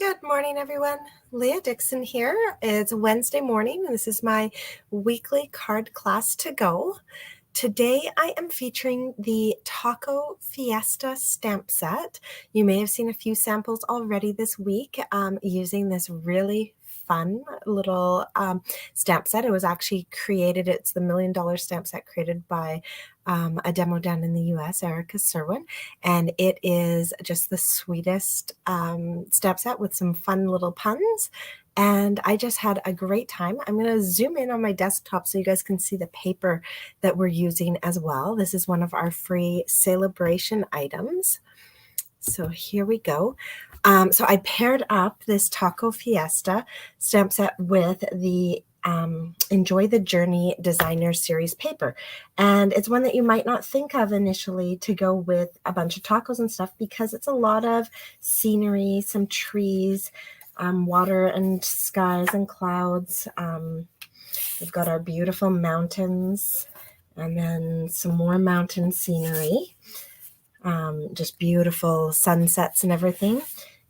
Good morning, everyone. Leah Dixon here. It's Wednesday morning, and this is my weekly card class to go. Today, I am featuring the Taco Fiesta stamp set. You may have seen a few samples already this week using this really fun little stamp set. It was actually created, it's the $1 million stamp set created by a demo down in the US, Erica Serwin, and it is just the sweetest stamp set with some fun little puns. And I just had a great time. I'm going to zoom in on my desktop so you guys can see the paper that we're using as well. This is one of our free celebration items. So here we go. So I paired up this Taco Fiesta stamp set with the Enjoy the Journey Designer Series paper. And it's one that you might not think of initially to go with a bunch of tacos and stuff because it's a lot of scenery, some trees, water and skies and clouds. We've got our beautiful mountains and then some more mountain scenery. Just beautiful sunsets and everything,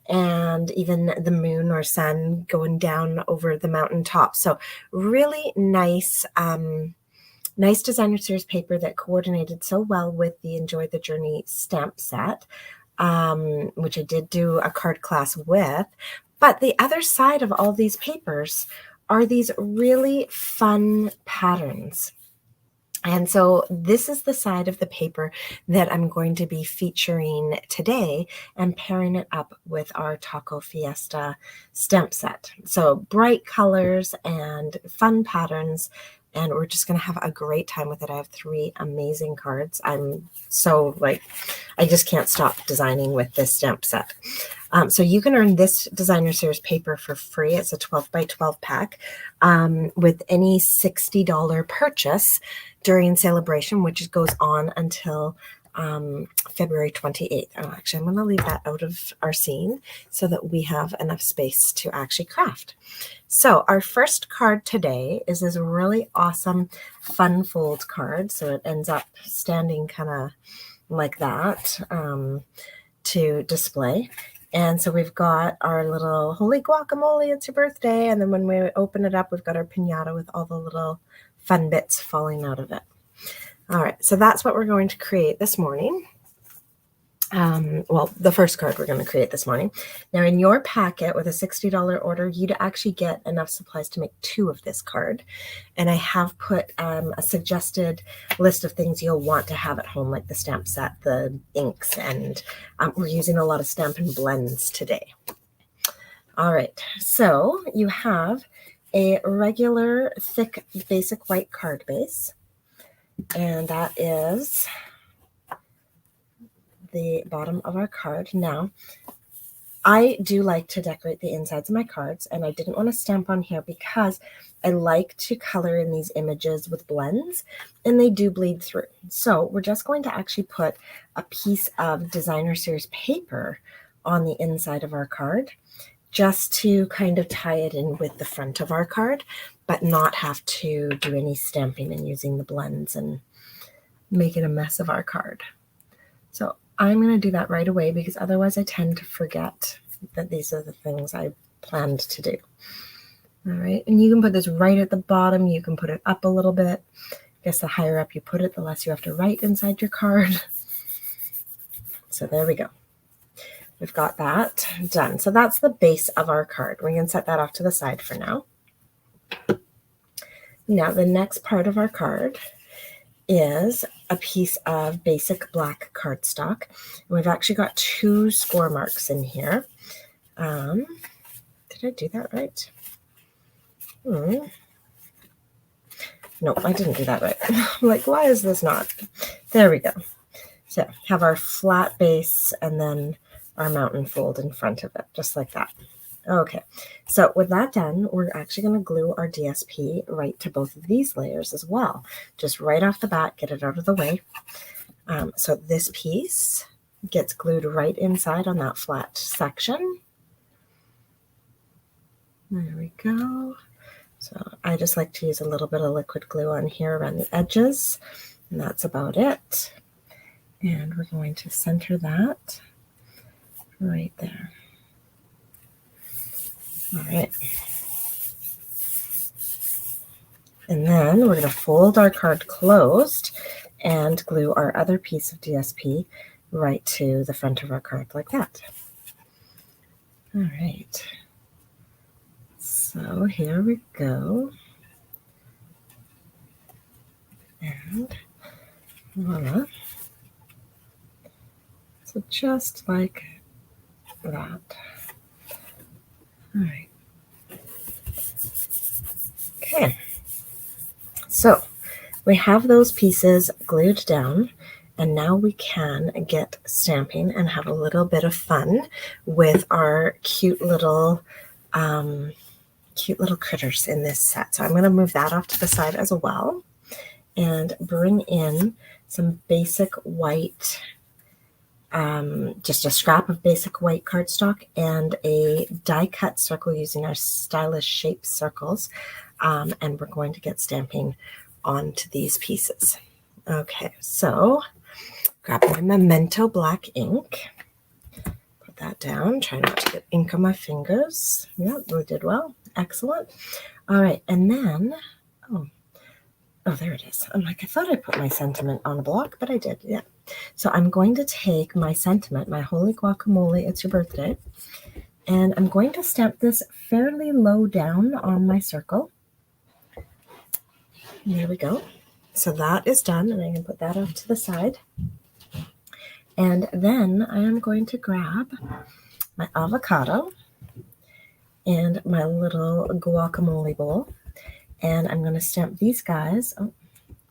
and even the moon or sun going down over the mountain top. So really nice, nice designer series paper that coordinated so well with the Enjoy the Journey stamp set, which I did do a card class with. But the other side of all these papers are these really fun patterns. And so this is the side of the paper that I'm going to be featuring today and pairing it up with our Taco Fiesta stamp set. So bright colors and fun patterns, and we're just going to have a great time with it. I have 3 amazing cards. I'm so I just can't stop designing with this stamp set. So you can earn this designer series paper for free. It's a 12 by 12 pack with any $60 purchase during celebration, which goes on until February 28th. Oh, actually, I'm going to leave that out of our scene so that we have enough space to actually craft. So our first card today is this really awesome fun fold card. So it ends up standing kind of like that to display. And so we've got our little holy guacamole, it's your birthday. And then when we open it up, we've got our piñata with all the little fun bits falling out of it. All right, so that's what we're going to create this morning. Well, the first card we're going to create this morning. Now, in your packet with a $60 order, you'd actually get enough supplies to make 2 of this card. And I have put a suggested list of things you'll want to have at home, like the stamp set, the inks, and we're using a lot of Stampin' blends today. All right, so you have a regular thick basic white card base, and that is the bottom of our card. Now, I do like to decorate the insides of my cards, and I didn't want to stamp on here because I like to color in these images with blends, and they do bleed through. So we're just going to actually put a piece of designer series paper on the inside of our card, just to kind of tie it in with the front of our card, but not have to do any stamping and using the blends and making a mess of our card. So I'm going to do that right away because otherwise I tend to forget that these are the things I planned to do. All right, and you can put this right at the bottom. You can put it up a little bit. I guess the higher up you put it, the less you have to write inside your card. So there we go. We've got that done. So that's the base of our card. We're going to set that off to the side for now. Now the next part of our card is a piece of basic black cardstock. And we've actually got 2 score marks in here. Did I do that right? No, I didn't do that right. I'm like, why is this not? There we go. So have our flat base and then our mountain fold in front of it, just like that. Okay, so with that done, we're actually going to glue our DSP right to both of these layers as well. Just right off the bat, get it out of the way. So this piece gets glued right inside on that flat section. There we go. So I just like to use a little bit of liquid glue on here around the edges, and that's about it. And we're going to center that right there. All right. And then we're going to fold our card closed and glue our other piece of DSP right to the front of our card like that. All right. So here we go. And voila. So just like that. All right. Okay. So we have those pieces glued down, and now we can get stamping and have a little bit of fun with our cute little critters in this set. So I'm going to move that off to the side as well and bring in some basic white, just a scrap of basic white cardstock and a die cut circle using our stylish shape circles. And we're going to get stamping onto these pieces. Okay, so grab my Memento black ink, put that down, try not to get ink on my fingers. Yep, we did well. Excellent. All right, and then, oh, there it is. I'm like, I thought I put my sentiment on a block, but I did, yeah. So I'm going to take my sentiment, my holy guacamole, it's your birthday, and I'm going to stamp this fairly low down on my circle. And there we go. So that is done, and I can put that off to the side. And then I am going to grab my avocado and my little guacamole bowl, and I'm going to stamp these guys. Oh,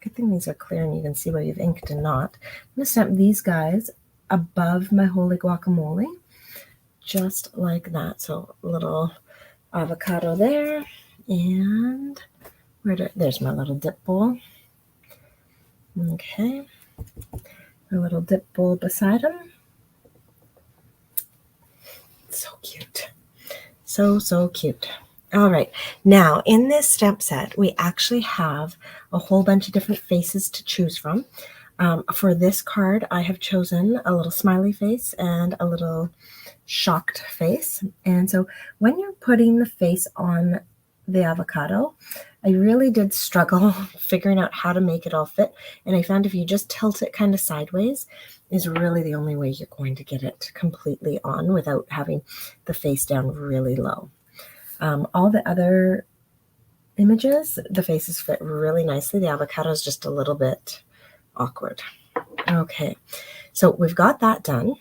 good thing these are clear and you can see where you've inked and not. I'm going to stamp these guys above my holy guacamole, just like that. So a little avocado there, and there's my little dip bowl. Okay, a little dip bowl beside them. So cute. So cute. All right. Now, in this stamp set, we actually have a whole bunch of different faces to choose from. For this card, I have chosen a little smiley face and a little shocked face. And so when you're putting the face on the avocado, I really did struggle figuring out how to make it all fit. And I found if you just tilt it kind of sideways is really the only way you're going to get it completely on without having the face down really low. All the other images, the faces fit really nicely. The avocado is just a little bit awkward. Okay, so we've got that done.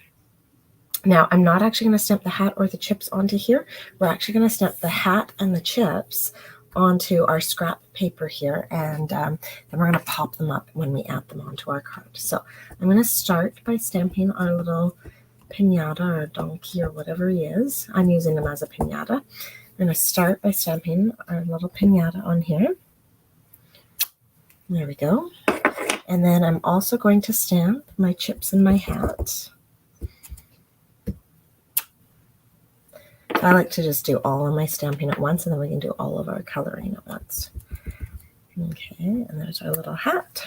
Now, I'm not actually going to stamp the hat or the chips onto here. We're actually going to stamp the hat and the chips onto our scrap paper here, and then we're going to pop them up when we add them onto our card. So I'm going to start by stamping our little piñata or donkey or whatever he is. I'm using them as a piñata. I'm going to start by stamping our little piñata on here. There we go. And then I'm also going to stamp my chips and my hat. I like to just do all of my stamping at once, and then we can do all of our coloring at once. Okay, and there's our little hat.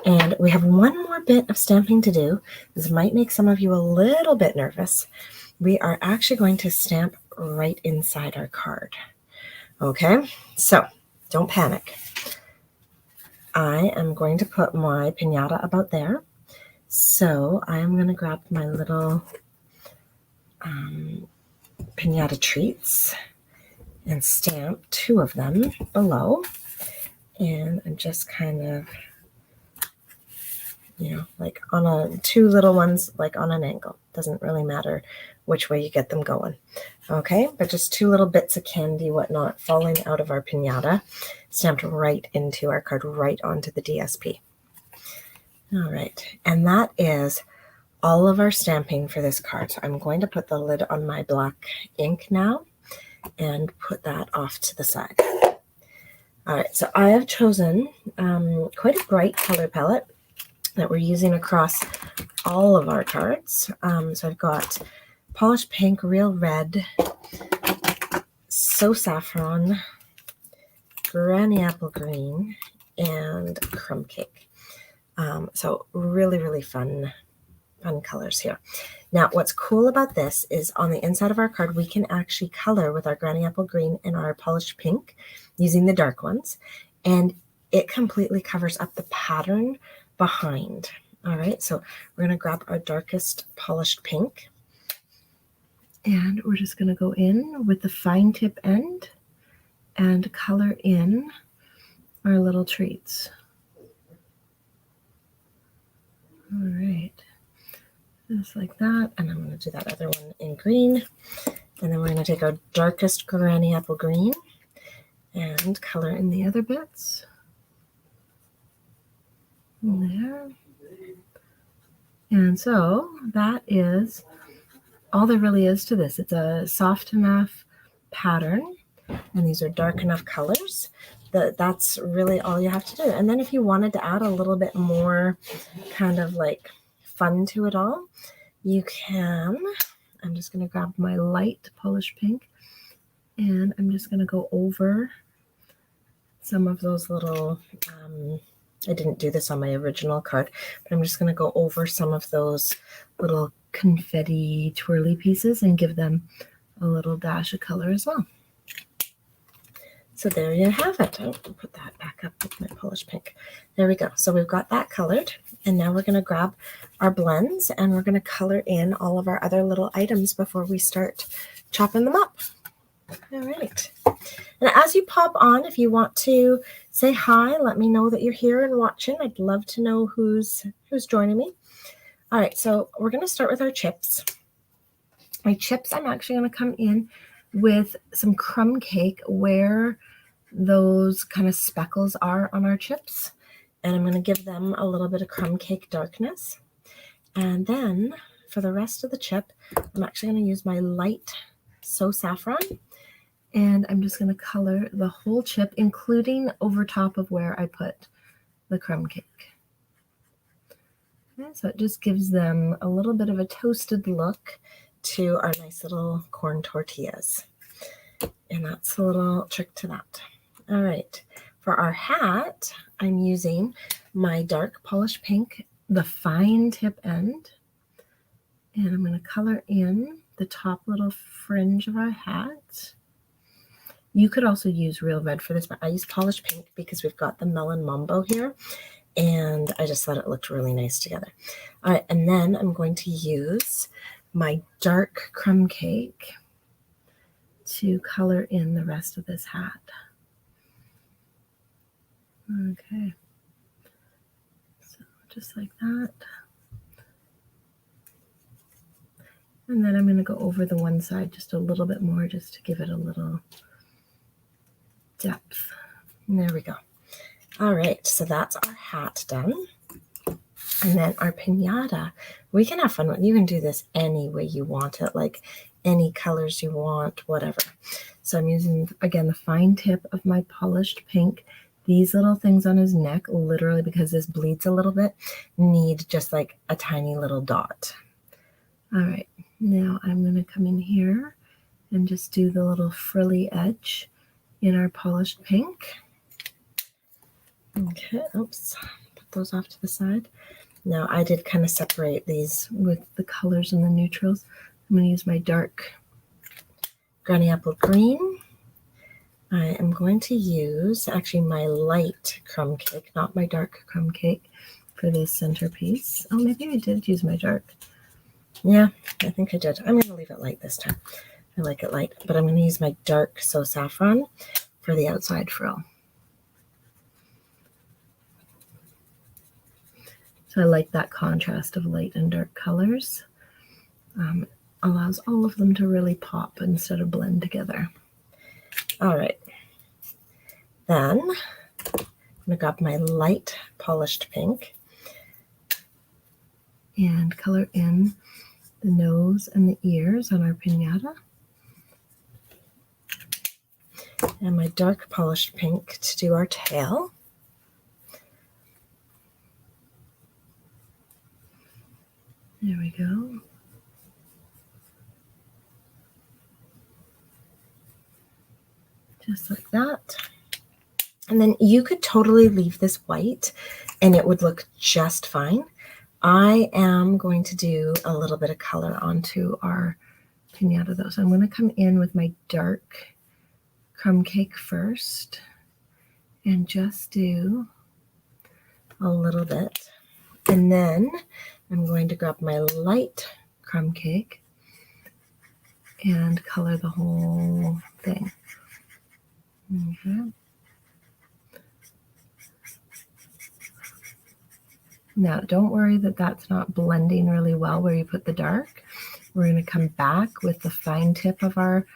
And we have one more bit of stamping to do. This might make some of you a little bit nervous. We are actually going to stamp right inside our card. Okay, so don't panic. I am going to put my piñata about there. So I am going to grab my little piñata treats and stamp 2 of them below. And I'm just kind of, like on 2 little ones, like on an angle. Doesn't really matter which way you get them going. Okay, but just 2 little bits of candy, whatnot, falling out of our piñata, stamped right into our card, right onto the DSP. All right, and that is all of our stamping for this card. So I'm going to put the lid on my black ink now and put that off to the side. All right, so I have chosen quite a bright color palette that we're using across all of our cards. So I've got Polished Pink, Real Red, So Saffron, Granny Apple Green, and Crumb Cake. So really, really fun fun colors here. Now, what's cool about this is on the inside of our card, we can actually color with our Granny Apple Green and our polished pink using the dark ones, and it completely covers up the pattern behind. All right, so we're going to grab our darkest polished pink, and we're just going to go in with the fine tip end and color in our little treats. All right, just like that. And I'm going to do that other one in green. And then we're going to take our darkest Granny Apple Green and color in the other bits. There. And so that is all there really is to this. It's a soft enough pattern, and these are dark enough colors that that's really all you have to do. And then if you wanted to add a little bit more kind of like fun to it all, you can. I'm just going to grab my light polished pink, and I'm just going to go over some of those little, I didn't do this on my original card, but I'm just going to go over some of those little confetti twirly pieces and give them a little dash of color as well. So there you have it. I'll put that back up with my polished pink. There we go. So we've got that colored, and now we're going to grab our blends and we're going to color in all of our other little items before we start chopping them up. All right. And as you pop on, if you want to say hi, let me know that you're here and watching. I'd love to know who's joining me. All right, so we're going to start with our chips. My chips, I'm actually going to come in with some crumb cake where those kind of speckles are on our chips. And I'm going to give them a little bit of crumb cake darkness. And then for the rest of the chip, I'm actually going to use my light So Saffron. And I'm just going to color the whole chip, including over top of where I put the crumb cake. Okay, so it just gives them a little bit of a toasted look to our nice little corn tortillas. And that's a little trick to that. All right, for our hat, I'm using my dark polished pink, the fine tip end. And I'm going to color in the top little fringe of our hat. You could also use real red for this, but I use polished pink because we've got the melon mambo here, and I just thought it looked really nice together. All right, and then I'm going to use my dark crumb cake to color in the rest of this hat. Okay, so just like that. And then I'm going to go over the one side just a little bit more just to give it a little depth. And there we go. All right, so that's our hat done. And then our piñata, we can have fun with. You can do this any way you want it, like any colors you want, whatever. So I'm using, again, the fine tip of my polished pink. These little things on his neck, literally because this bleeds a little bit, need just like a tiny little dot. All right, now I'm going to come in here and just do the little frilly edge in our polished pink. Okay, oops, put those off to the side. Now I did kind of separate these with the colors and the neutrals. I'm going to use my dark Granny Apple Green. I am going to use actually my light crumb cake, not my dark crumb cake, for this centerpiece. Oh, maybe I did use my dark. Yeah, I think I did. I'm going to leave it light this time. I like it light, but I'm going to use my dark So Saffron for the outside frill. So I like that contrast of light and dark colors. Allows all of them to really pop instead of blend together. All right. Then I'm going to grab my light polished pink and color in the nose and the ears on our piñata. And my dark polished pink to do our tail. There we go. Just like that. And then you could totally leave this white and it would look just fine. I am going to do a little bit of color onto our piñata though. So I'm going to come in with my dark crumb cake first and just do a little bit. And then I'm going to grab my light crumb cake and color the whole thing. Okay. Now, don't worry that that's not blending really well where you put the dark. We're going to come back with the fine tip of our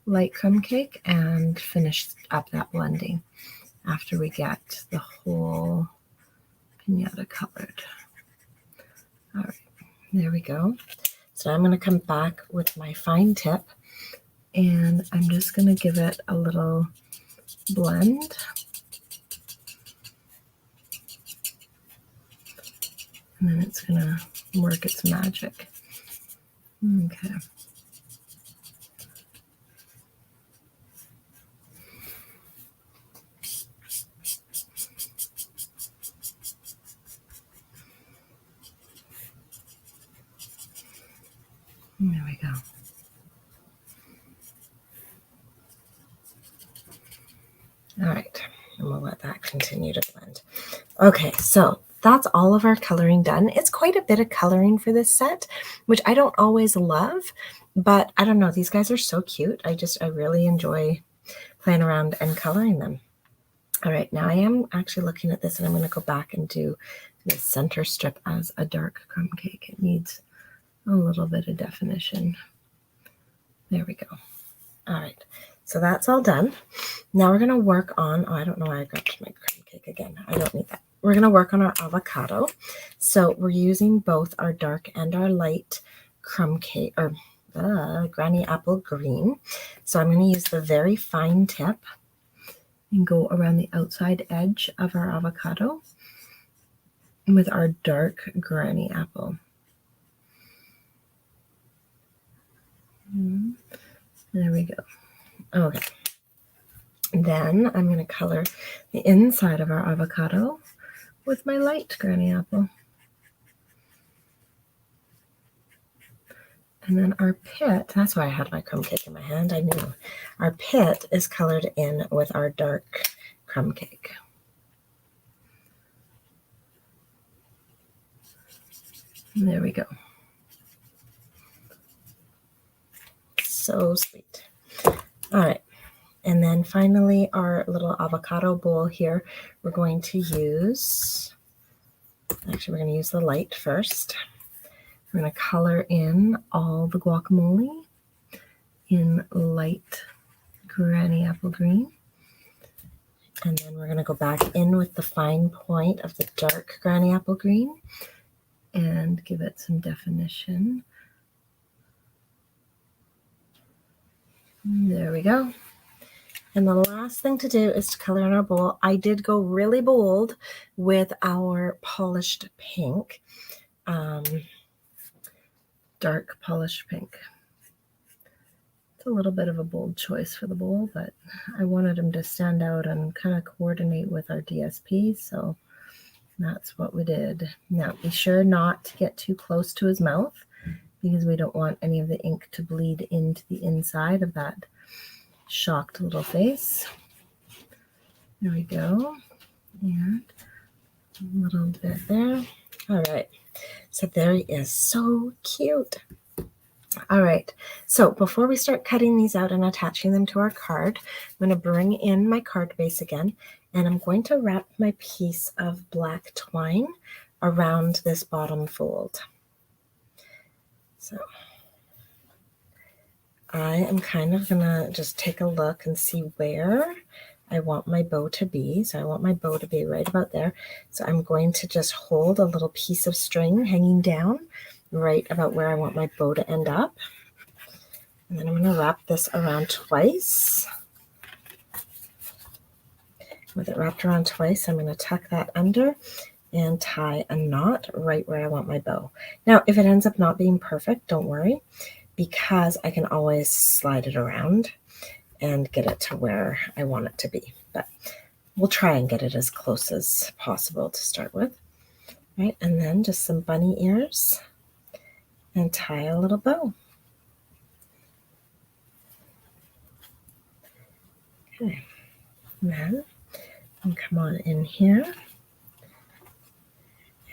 light crumb cake and finish up that blending after we get the whole piñata colored. All right, there we go. So I'm going to come back with my fine tip and I'm just going to give it a little blend. And then it's going to work its magic. Okay. There we go. All right, and we'll let that continue to blend. Okay, so that's all of our coloring done. It's quite a bit of coloring for this set, which I don't always love, but I don't know, these guys are so cute. I really enjoy playing around and coloring them. All right, now I am actually looking at this and I'm going to go back and do the center strip as a dark crumb cake. It needs a little bit of definition. There we go. All right, so that's all done. Now we're going to work on, oh, I don't know why I grabbed my crumb cake again. I don't need that. We're going to work on our avocado. So we're using both our dark and our light crumb cake, or granny apple green. So I'm going to use the very fine tip and go around the outside edge of our avocado with our dark granny apple. There we go. Okay. Then I'm going to color the inside of our avocado with my light granny apple. And then our pit, that's why I had my crumb cake in my hand. I knew. Our pit is colored in with our dark crumb cake. And there we go. So sweet. All right. And then finally, our little avocado bowl here, we're going to use, actually, we're going to use the light first. We're going to color in all the guacamole in light granny apple green. And then we're going to go back in with the fine point of the dark granny apple green and give it some definition. There we go. And the last thing to do is to color in our bowl. I did go really bold with our polished pink, dark polished pink. It's a little bit of a bold choice for the bowl, but I wanted him to stand out and kind of coordinate with our DSP, so that's what we did. Now, be sure not to get too close to his mouth because we don't want any of the ink to bleed into the inside of that shocked little face. There we go. And a little bit there. All right. So there he is. So cute. All right. So before we start cutting these out and attaching them to our card, I'm going to bring in my card base again, and I'm going to wrap my piece of black twine around this bottom fold. So I am kind of going to just take a look and see where I want my bow to be. So I want my bow to be right about there. So I'm going to just hold a little piece of string hanging down right about where I want my bow to end up. And then I'm going to wrap this around twice. With it wrapped around twice, I'm going to tuck that under and tie a knot right where I want my bow. Now, if it ends up not being perfect, don't worry, because I can always slide it around and get it to where I want it to be. But we'll try and get it as close as possible to start with. right? And then just some bunny ears and tie a little bow. Okay, and then you come on in here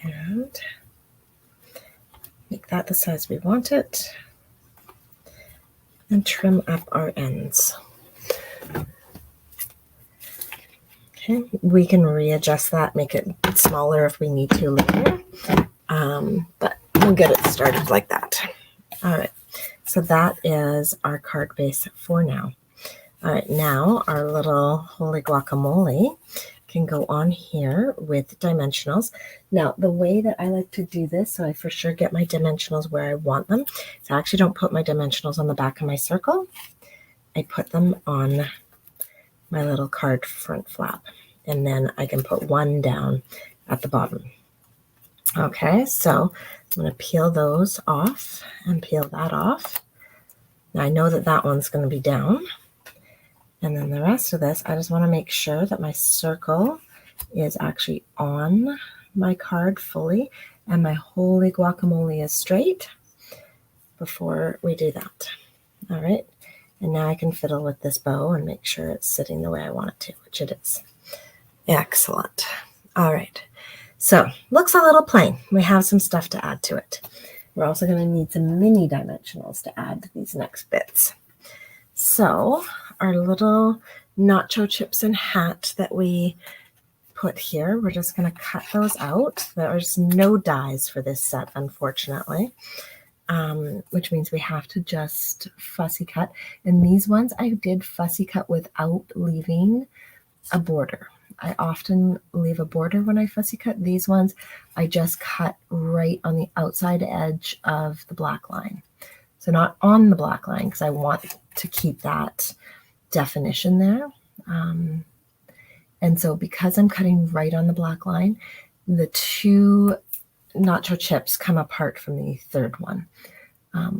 and make that the size we want it and trim up our ends. Okay, we can readjust that, make it smaller if we need to later, but we'll get it started like that. All right, so that is our card base for now. All right, now our little holy guacamole can go on here with dimensionals. Now, the way that I like to do this, so I for sure get my dimensionals where I want them, so I actually don't put my dimensionals on the back of my circle. I put them on my little card front flap, and then I can put one down at the bottom. Okay, so I'm going to peel those off and peel that off. Now I know that that one's going to be down. And then the rest of this, I just want to make sure that my circle is actually on my card fully and my holy guacamole is straight before we do that. All right. And now I can fiddle with this bow and make sure it's sitting the way I want it to, which it is. Excellent. All right. So looks a little plain. We have some stuff to add to it. We're also going to need some mini dimensionals to add to these next bits. So our little nacho chips and hat that we put here, we're just going to cut those out. There's no dies for this set, unfortunately, which means we have to just fussy cut. And these ones I did fussy cut without leaving a border. I often leave a border when I fussy cut. These ones I just cut right on the outside edge of the black line. So not on the black line because I want to keep that definition there. And so because I'm cutting right on the black line, the two nacho chips come apart from the third one,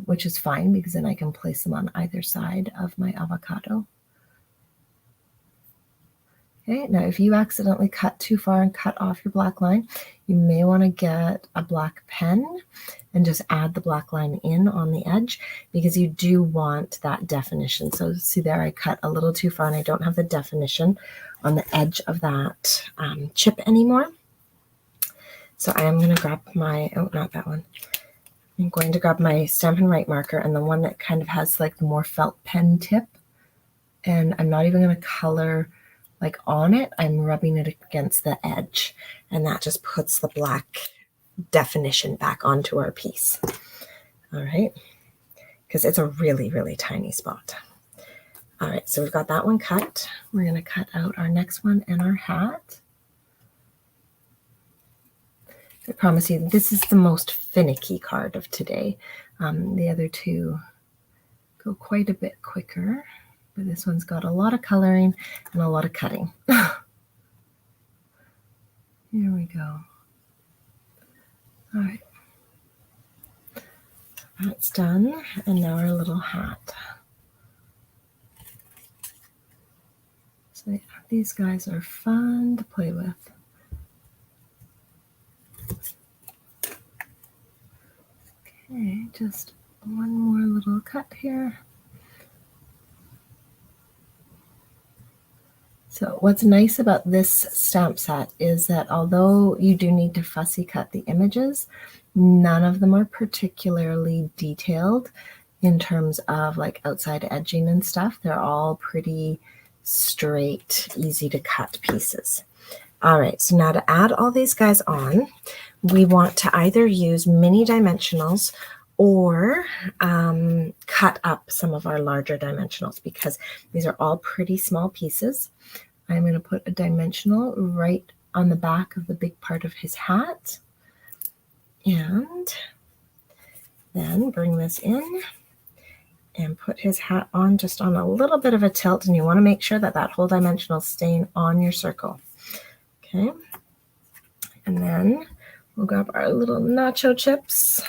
which is fine because then I can place them on either side of my avocado. Okay, now if you accidentally cut too far and cut off your black line, you may want to get a black pen and just add the black line in on the edge because you do want that definition. So see there, I cut a little too far and I don't have the definition on the edge of that chip anymore. So I am going to grab my, oh, not that one. I'm going to grab my Stampin' Right marker and the one that kind of has like the more felt pen tip. And I'm not even going to color like on it, I'm rubbing it against the edge, and that just puts the black definition back onto our piece. All right, because it's a really, really tiny spot. All right, so we've got that one cut. We're going to cut out our next one and our hat. I promise you, this is the most finicky card of today. The other two go quite a bit quicker. But this one's got a lot of coloring and a lot of cutting. Here we go. All right. That's done. And now our little hat. So yeah, these guys are fun to play with. Okay, just one more little cut here. So what's nice about this stamp set is that although you do need to fussy cut the images, none of them are particularly detailed in terms of like outside edging and stuff. They're all pretty straight, easy to cut pieces. All right, so now to add all these guys on, we want to either use mini dimensionals or cut up some of our larger dimensionals because these are all pretty small pieces. I'm going to put a dimensional right on the back of the big part of his hat and then bring this in and put his hat on just on a little bit of a tilt, and you want to make sure that that whole dimensional is staying on your circle. Okay, and then we'll grab our little nacho chips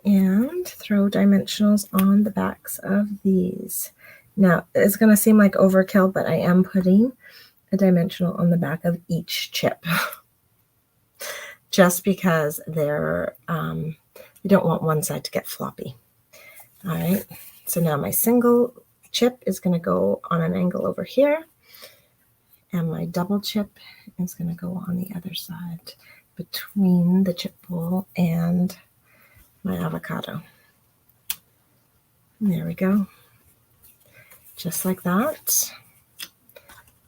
and throw dimensionals on the backs of these. Now, it's going to seem like overkill, but I am putting a dimensional on the back of each chip. just because they're, you don't want one side to get floppy. All right, so now my single chip is going to go on an angle over here, and my double chip is going to go on the other side between the chip bowl and my avocado. And there we go, just like that.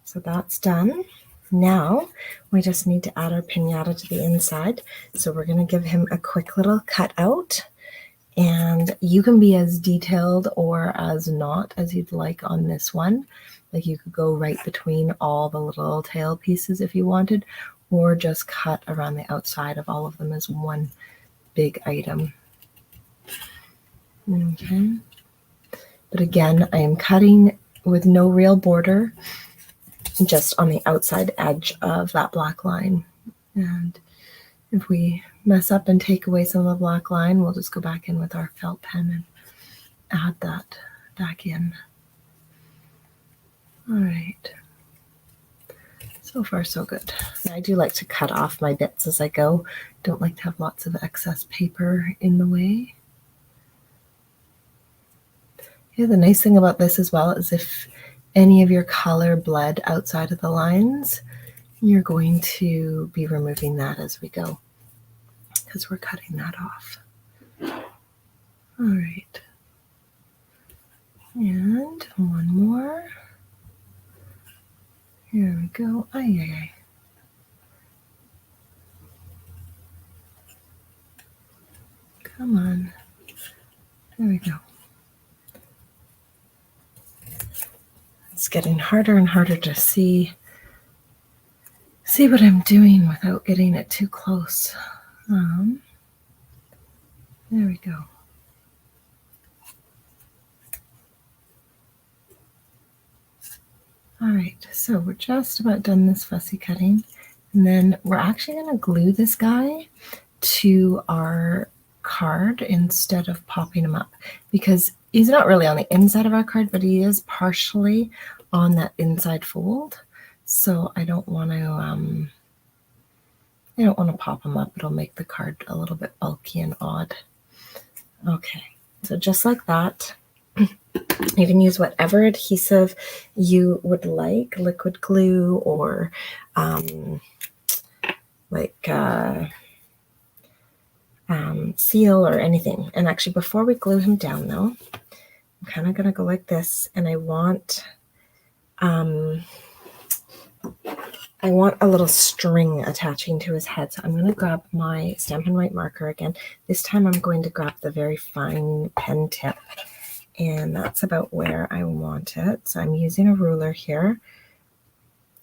So that's done. Now we just need to add our piñata to the inside. So we're going to give him a quick little cutout, and you can be as detailed or as not as you'd like on this one. Like you could go right between all the little tail pieces if you wanted, or just cut around the outside of all of them as one big item. Okay. But again, I am cutting with no real border, just on the outside edge of that black line. And if we mess up and take away some of the black line, we'll just go back in with our felt pen and add that back in. All right. So far, so good. And I do like to cut off my bits as I go. Don't like to have lots of excess paper in the way. Yeah, the nice thing about this as well is if any of your color bled outside of the lines, you're going to be removing that as we go, because we're cutting that off. All right. And one more. Here we go. Ay, ay, ay. Come on. There we go. It's getting harder and harder to see what I'm doing without getting it too close. There we go. All right, so we're just about done this fussy cutting, and then we're actually going to glue this guy to our card instead of popping him up, because he's not really on the inside of our card, but he is partially on that inside fold. So I don't want to pop him up. It'll make the card a little bit bulky and odd. Okay, so just like that. You can use whatever adhesive you would like, liquid glue or seal or anything. And actually, before we glue him down though, I'm kind of going to go like this, and I want a little string attaching to his head. So I'm going to grab my Stampin' White marker again. This time I'm going to grab the very fine pen tip, and that's about where I want it. So I'm using a ruler here.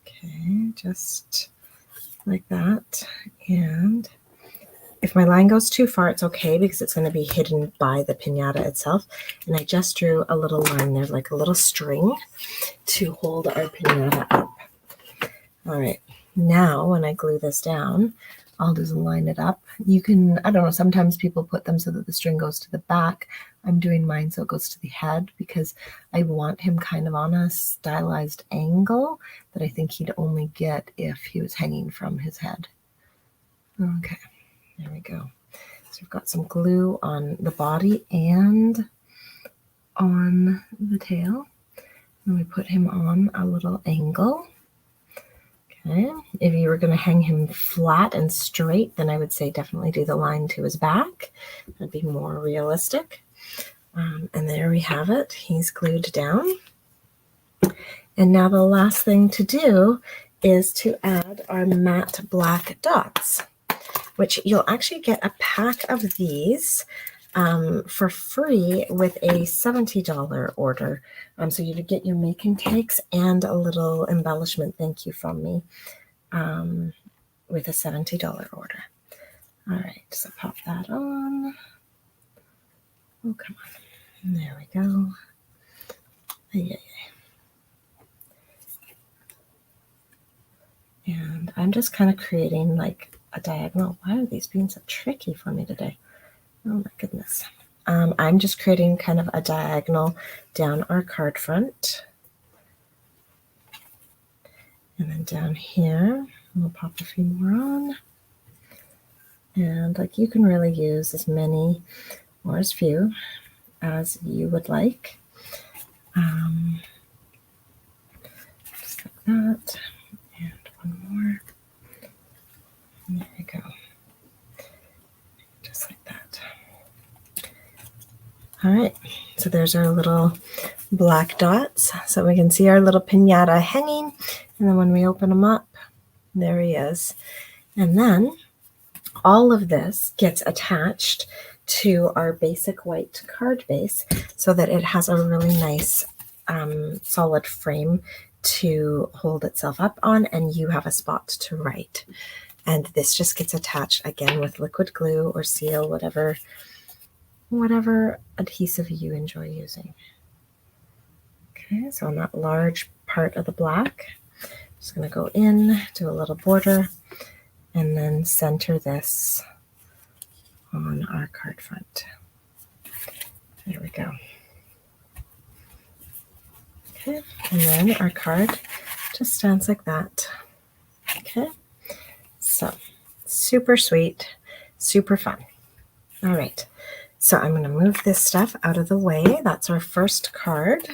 Okay, just like that. And if my line goes too far, it's okay, because it's going to be hidden by the piñata itself. And I just drew a little line there, like a little string, to hold our piñata up. All right, now when I glue this down, I'll just line it up. You can, I don't know, sometimes people put them so that the string goes to the back. I'm doing mine so it goes to the head, because I want him kind of on a stylized angle that I think he'd only get if he was hanging from his head. Okay, there we go. So we've got some glue on the body and on the tail. And we put him on a little angle. Okay. If you were going to hang him flat and straight, then I would say definitely do the line to his back. That'd be more realistic. And there we have it. He's glued down. And now the last thing to do is to add our matte black dots, which you'll actually get a pack of these for free with a $70 order. So you get your making takes and a little embellishment thank you from me with a $70 order. All right, so pop that on. Oh, come on. There we go. And I'm just kind of creating like a diagonal. Why are these being so tricky for me today? Oh my goodness. I'm just creating kind of a diagonal down our card front. And then down here, we'll pop a few more on. And like you can really use as many or as few as you would like. Just like that. And one more. And there we go. Just like that. All right, so there's our little black dots. So we can see our little piñata hanging. And then when we open him up, there he is. And then all of this gets attached to our basic white card base so that it has a really nice solid frame to hold itself up on, and you have a spot to write. And this just gets attached again with liquid glue or seal, whatever adhesive you enjoy using. Okay, so on that large part of the black, I'm just going to go in, do a little border, and then center this on our card front. There we go. Okay, and then our card just stands like that. Okay, so super sweet, super fun. All right, so I'm going to move this stuff out of the way. That's our first card.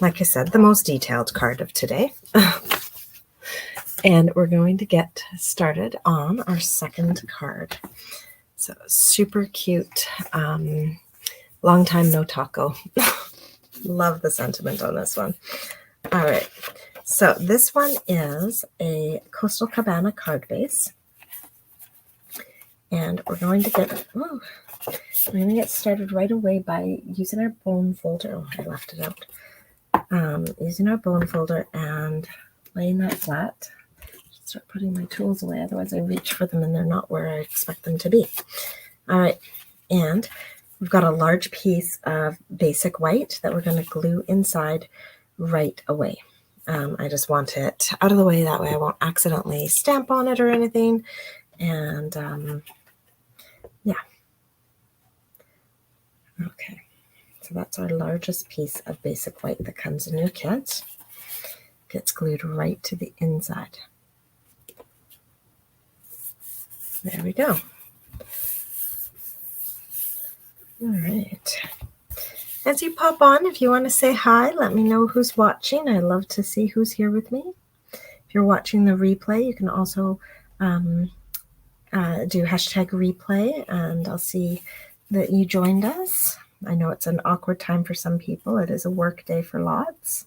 Like I said, the most detailed card of today. And we're going to get started on our second card. So super cute. Long time no taco. Love the sentiment on this one. All right. So this one is a Coastal Cabana card base. And we're going to get started right away by using our bone folder. Oh, I left it out. Using our bone folder and laying that flat. Start putting my tools away, otherwise I reach for them and they're not where I expect them to be. All right, and we've got a large piece of basic white that we're going to glue inside right away. I just want it out of the way, that way I won't accidentally stamp on it or anything. And yeah. Okay, so that's our largest piece of basic white that comes in your kit. Gets glued right to the inside. There we go. All right. As you pop on, if you want to say hi, let me know who's watching. I love to see who's here with me. If you're watching the replay, you can also do hashtag replay, and I'll see that you joined us. I know it's an awkward time for some people. It is a work day for lots.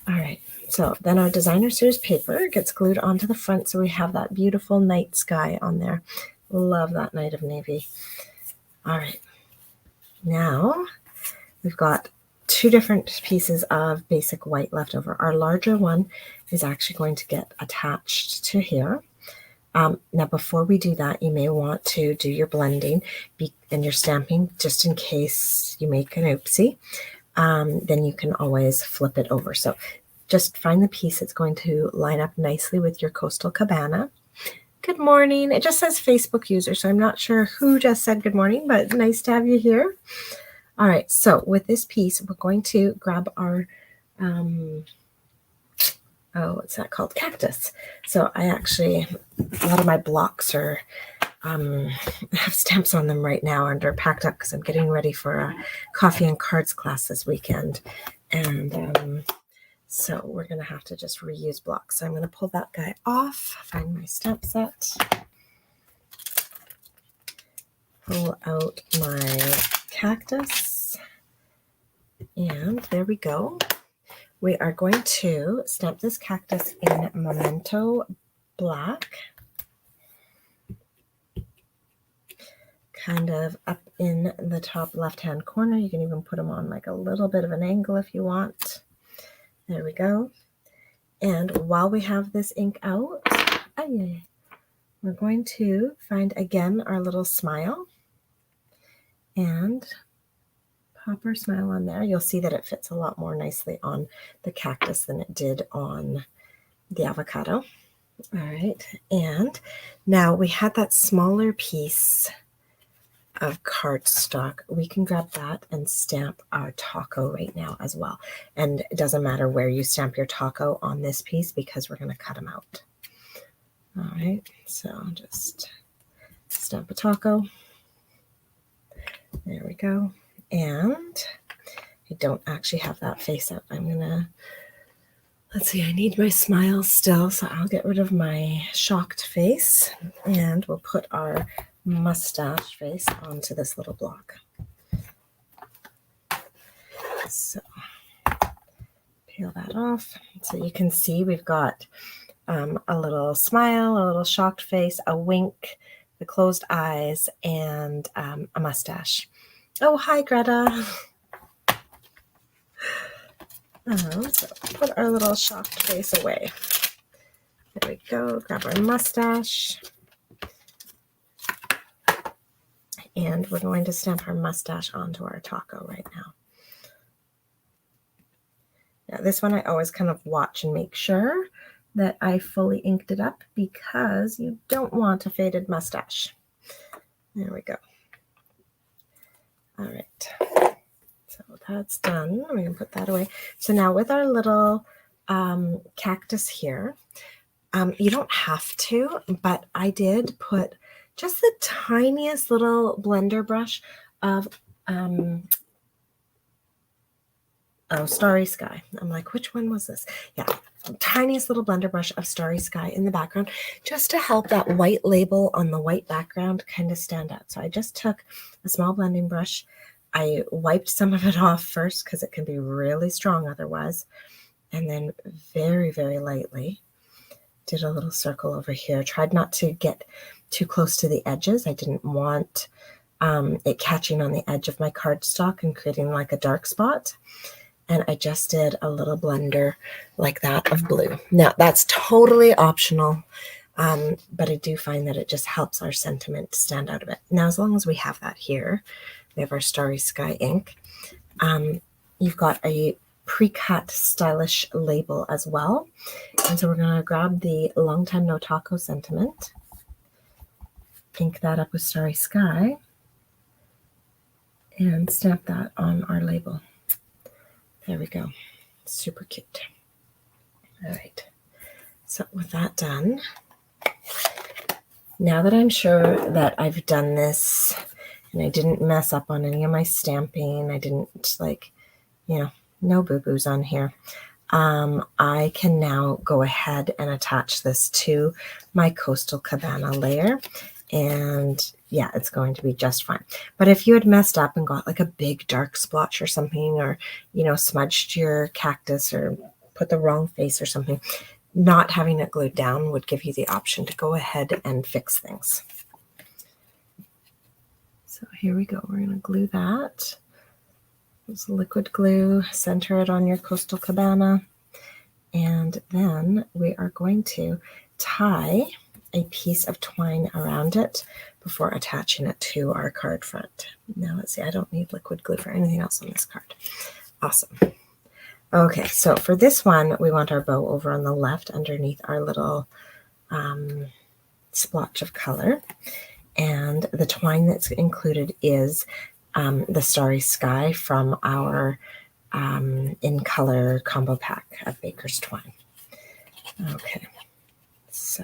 All right. So then our designer series paper gets glued onto the front, so we have that beautiful night sky on there. Love that night of navy. All right. Now we've got two different pieces of basic white left over. Our larger one is actually going to get attached to here. Now, before we do that, you may want to do your blending and your stamping just in case you make an oopsie. Then you can always flip it over. So just find the piece that's going to line up nicely with your Coastal Cabana. Good morning. It just says Facebook user, so I'm not sure who just said good morning, but nice to have you here. All right, so with this piece, we're going to grab our, what's that called? Cactus. So I actually, a lot of my blocks are, have stamps on them right now and are packed up because I'm getting ready for a coffee and cards class this weekend. And so we're going to have to just reuse blocks. So I'm going to pull that guy off, find my stamp set, pull out my cactus, and there we go. We are going to stamp this cactus in Memento Black, kind of up in the top left-hand corner. You can even put them on like a little bit of an angle if you want. There we go. And while we have this ink out, we're going to find again our little smile and pop our smile on there. You'll see that it fits a lot more nicely on the cactus than it did on the avocado. All right. And now we had that smaller piece of cardstock. We can grab that and stamp our taco right now as well. And it doesn't matter where you stamp your taco on this piece because we're going to cut them out. All right, so just Stamp a taco. There we go. And I don't actually have that face up. I'm gonna, let's see, I need my smile still, so I'll get rid of my shocked face and we'll put our mustache face onto this little block. So peel that off. So you can see we've got a little smile, a little shocked face, a wink, the closed eyes, and a mustache. Oh, hi, Greta. So put our little shocked face away. There we go. Grab our mustache. And we're going to stamp our mustache onto our taco right now. Now, this one I always kind of watch and make sure that I fully inked it up because you don't want a faded mustache. There we go. All right. So that's done. We can put that away. So now with our little cactus here, you don't have to, but I did put just the tiniest little blender brush of Starry Sky. I'm like, which one was this? Yeah, tiniest little blender brush of Starry Sky in the background, just to help that white label on the white background kind of stand out. So I just took a small blending brush. I wiped some of it off first because it can be really strong otherwise. And then very, very lightly did a little circle over here. Tried not to get too close to the edges. I didn't want it catching on the edge of my cardstock and creating like a dark spot. And I just did a little blender like that of blue. Now, that's totally optional, but I do find that it just helps our sentiment stand out a bit. Now, as long as we have that here, we have our Starry Sky ink. You've got a pre-cut stylish label as well. And so we're going to grab the Long Time No Taco sentiment, ink that up with Starry Sky, and stamp that on our label. There we go. Super cute. All right. So with that done, now that I'm sure that I've done this and I didn't mess up on any of my stamping, I didn't no boo-boos on here, I can now go ahead and attach this to my Coastal Cabana layer. And yeah, it's going to be just fine. But if you had messed up and got like a big dark splotch or something, or, smudged your cactus or put the wrong face or something, not having it glued down would give you the option to go ahead and fix things. So here we go. We're going to glue that. Use liquid glue, center it on your Coastal Cabana. And then we are going to tie a piece of twine around it before attaching it to our card front. Now let's see, I don't need liquid glue for anything else on this card. Awesome. Okay, so for this one, we want our bow over on the left underneath our little splotch of color. And the twine that's included is the Starry Sky from our In Color combo pack of Baker's Twine. Okay, so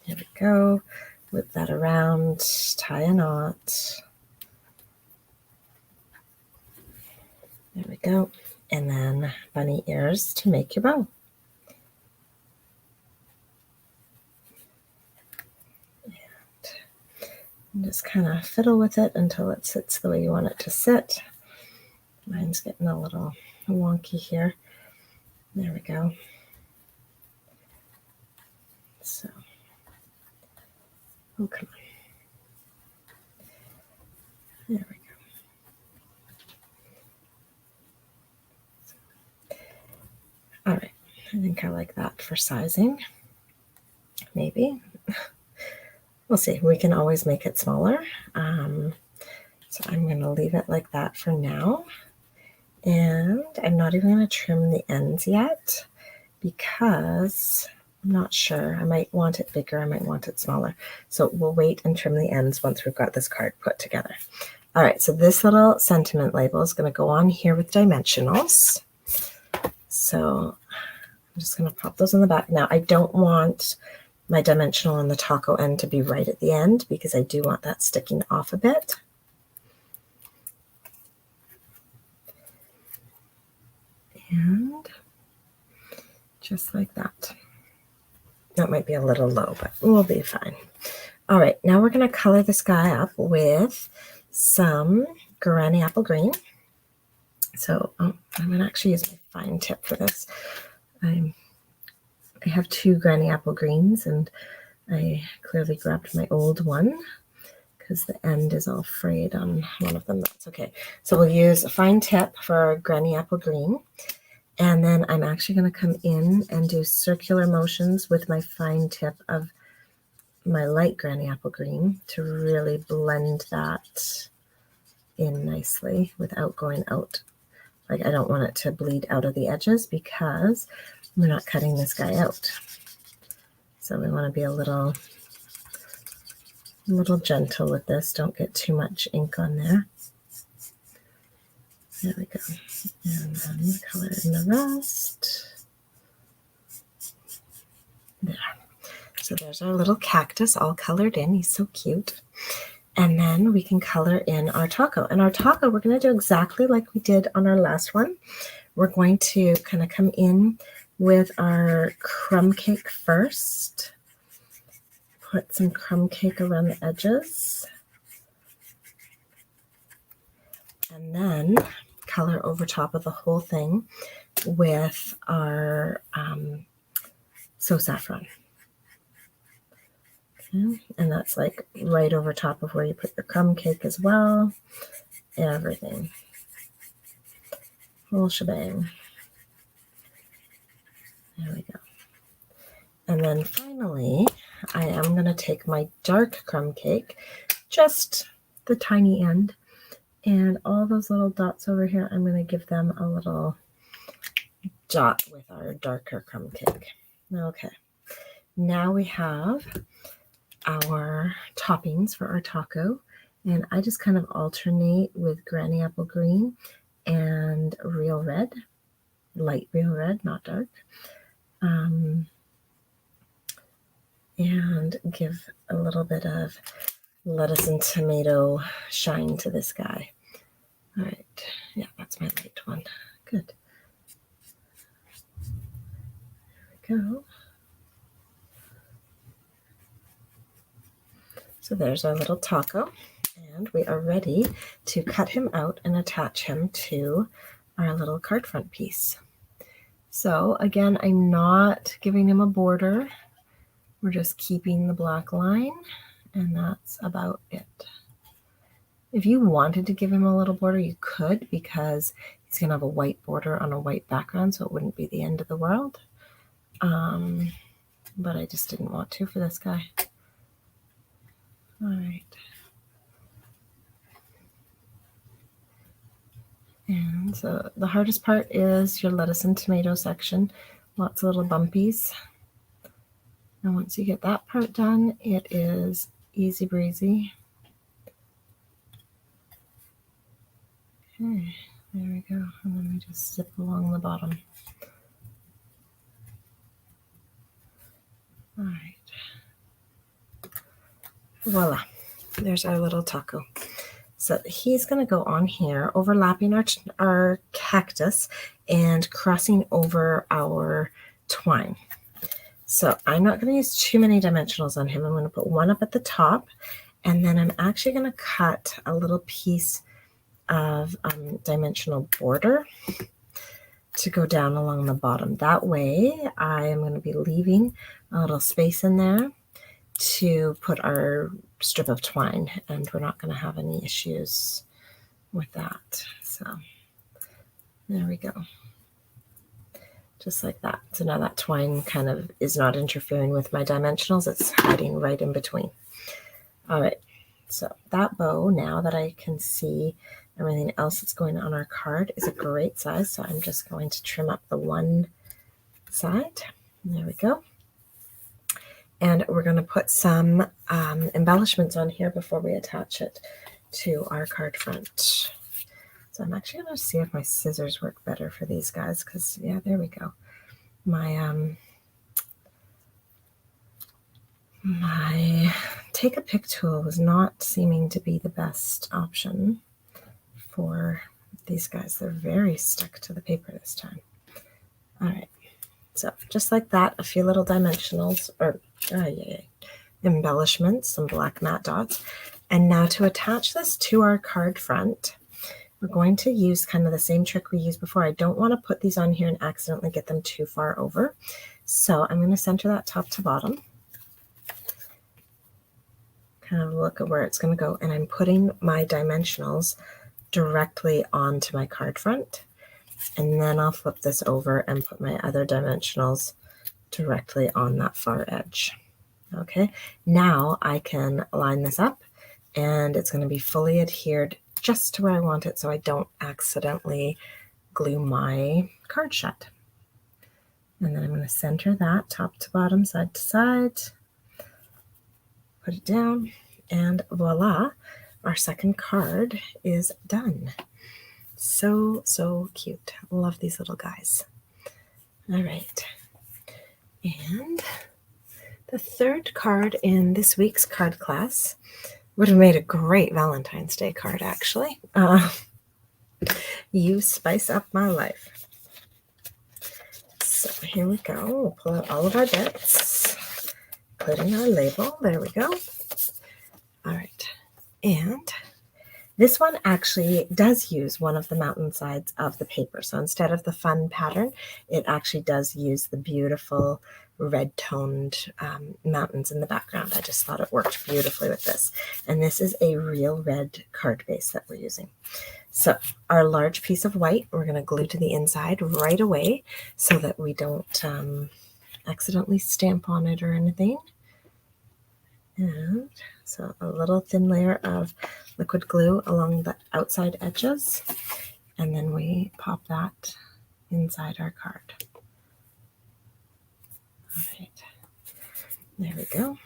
here we go. Whip that around, tie a knot. There we go. And then bunny ears to make your bow. And just kind of fiddle with it until it sits the way you want it to sit. Mine's getting a little wonky here. There we go. So, oh, come on. There we go. All right, I think I like that for sizing. Maybe. We'll see. We can always make it smaller. So I'm going to leave it like that for now. And I'm not even going to trim the ends yet because I'm not sure. I might want it bigger. I might want it smaller. So we'll wait and trim the ends once we've got this card put together. All right. So this little sentiment label is going to go on here with dimensionals. So I'm just going to pop those in the back. Now I don't want my dimensional on the taco end to be right at the end because I do want that sticking off a bit. And just like that. That might be a little low, but we'll be fine. All right, now we're going to color this guy up with some Granny Apple Green. So I'm going to actually use my fine tip for this. I have two Granny Apple Greens, and I clearly grabbed my old one because the end is all frayed on one of them. That's okay. So we'll use a fine tip for Granny Apple Green. And then I'm actually going to come in and do circular motions with my fine tip of my light Granny Apple Green to really blend that in nicely without going out. Like, I don't want it to bleed out of the edges because we're not cutting this guy out. So we want to be a little gentle with this. Don't get too much ink on there. There we go. And then color in the rest. There. So there's our little cactus all colored in. He's so cute. And then we can color in our taco. And our taco, we're going to do exactly like we did on our last one. We're going to kind of come in with our crumb cake first. Put some crumb cake around the edges. And then color over top of the whole thing with our So Saffron. Okay. And that's like right over top of where you put your crumb cake as well. Everything. Whole shebang. There we go. And then finally, I am going to take my dark crumb cake, just the tiny end, and all those little dots over here, I'm going to give them a little dot with our darker crumb cake. Okay, now we have our toppings for our taco, and I just kind of alternate with Granny Apple Green and Real Red, light Real Red, not dark, and give a little bit of lettuce and tomato shine to this guy. All right, yeah, that's my light one. Good. There we go. So there's our little taco, and we are ready to cut him out and attach him to our little card front piece. So again, I'm not giving him a border. We're just keeping the black line, and that's about it. If you wanted to give him a little border, you could, because he's going to have a white border on a white background, so it wouldn't be the end of the world. But I just didn't want to for this guy. All right. And so the hardest part is your lettuce and tomato section. Lots of little bumpies. And once you get that part done, it is easy breezy. Okay, there we go. And then we just zip along the bottom. All right. Voila. There's our little taco. So he's going to go on here, overlapping our cactus and crossing over our twine. So I'm not going to use too many dimensionals on him. I'm going to put one up at the top, and then I'm actually going to cut a little piece of dimensional border to go down along the bottom. That way I am going to be leaving a little space in there to put our strip of twine, and we're not going to have any issues with that. So there we go. Just like that. So now that twine kind of is not interfering with my dimensionals. It's hiding right in between. All right. So that bow, now that I can see everything else that's going on our card, is a great size. So I'm just going to trim up the one side. There we go. And we're going to put some embellishments on here before we attach it to our card front. So I'm actually going to see if my scissors work better for these guys, because, yeah, there we go. My My take a pick tool was not seeming to be the best option for these guys. They're very stuck to the paper this time. All right, so just like that, a few little dimensionals or embellishments, some black matte dots. And now to attach this to our card front, we're going to use kind of the same trick we used before. I don't want to put these on here and accidentally get them too far over. So I'm going to center that top to bottom. Kind of look at where it's going to go. And I'm putting my dimensionals directly onto my card front. And then I'll flip this over and put my other dimensionals directly on that far edge. Okay, now I can line this up and it's going to be fully adhered just to where I want it so I don't accidentally glue my card shut. And then I'm going to center that top to bottom, side to side, put it down, and voila, our second card is done. So, so cute. Love these little guys. All right. And the third card in this week's card class would have made a great Valentine's Day card, actually. You spice up my life. So here we go. We'll pull out all of our bits, including our label. There we go. All right. And this one actually does use one of the mountainsides of the paper. So instead of the fun pattern, it actually does use the beautiful red-toned mountains in the background. I just thought it worked beautifully with this. And this is a real red card base that we're using. So our large piece of white, we're going to glue to the inside right away so that we don't accidentally stamp on it or anything. And so a little thin layer of liquid glue along the outside edges, and then we pop that inside our card. All right, there we go.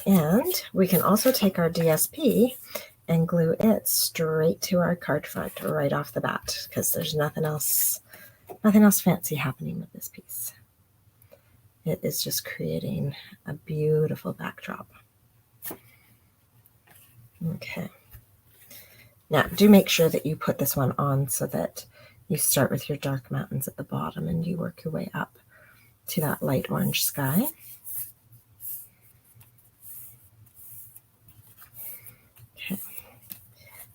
And we can also take our DSP and glue it straight to our card front right off the bat, because there's nothing else fancy happening with this piece. It is just creating a beautiful backdrop. Okay. Now, do make sure that you put this one on so that you start with your dark mountains at the bottom and you work your way up to that light orange sky. Okay.